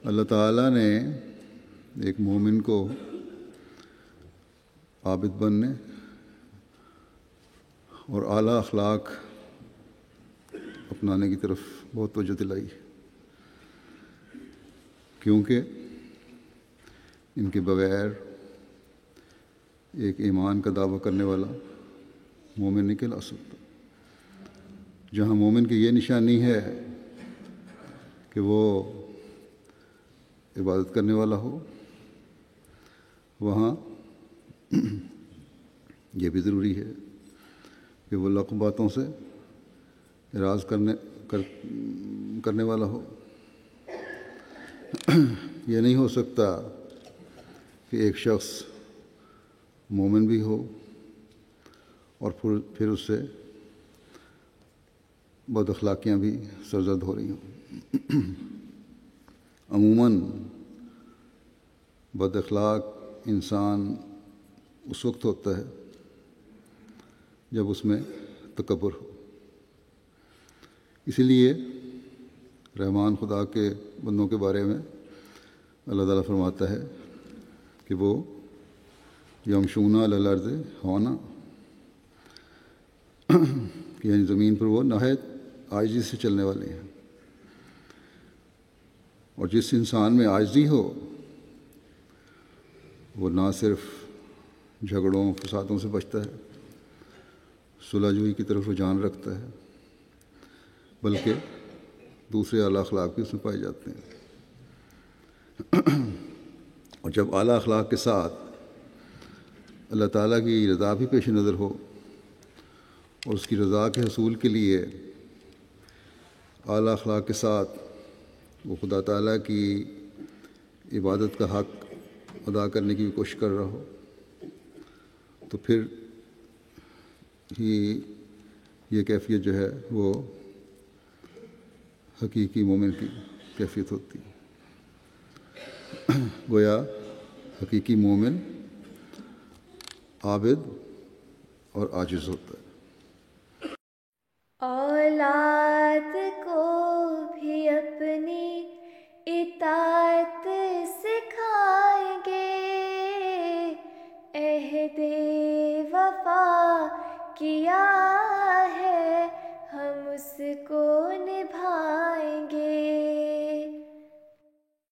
اللہ تعالیٰ نے ایک مومن کو عابد بننے اور اعلیٰ اخلاق اپنانے کی طرف بہت توجہ دلائی، کیونکہ ان کے بغیر ایک ایمان کا دعویٰ کرنے والا مومن نہیں کہلا سکتا۔ جہاں مومن کی یہ نشانی ہے کہ وہ عبادت کرنے والا ہو، وہاں یہ بھی ضروری ہے کہ وہ لغو باتوں سے اعراض کرنے والا ہو۔ یہ نہیں ہو سکتا کہ ایک شخص مومن بھی ہو اور پھر اس سے بد اخلاقیاں بھی سرزد ہو رہی ہوں۔ عموماً بد اخلاق انسان اس وقت ہوتا ہے جب اس میں تکبر ہو۔ اسی لیے رحمان خدا کے بندوں کے بارے میں اللہ تعالیٰ فرماتا ہے کہ وہ یمشون علی الارض ہونا، یعنی زمین پر وہ نہایت عاجزی سے چلنے والے ہیں۔ اور جس انسان میں عاجزی ہو وہ نہ صرف جھگڑوں فسادوں سے بچتا ہے، صلح جوئی کی طرف رجحان رکھتا ہے، بلکہ دوسرے اعلیٰ اخلاق بھی اس میں پائے جاتے ہیں۔ اور جب اعلیٰ اخلاق کے ساتھ اللہ تعالیٰ کی رضا بھی پیش نظر ہو اور اس کی رضا کے حصول کے لیے اعلیٰ اخلاق کے ساتھ وہ خدا تعالیٰ کی عبادت کا حق ادا کرنے کی بھی کوشش کر رہا ہو، تو پھر ہی یہ کیفیت جو ہے وہ حقیقی مومن کی کیفیت ہوتی ہے۔ گویا حقیقی مومن عابد اور عاجز ہوتا ہے۔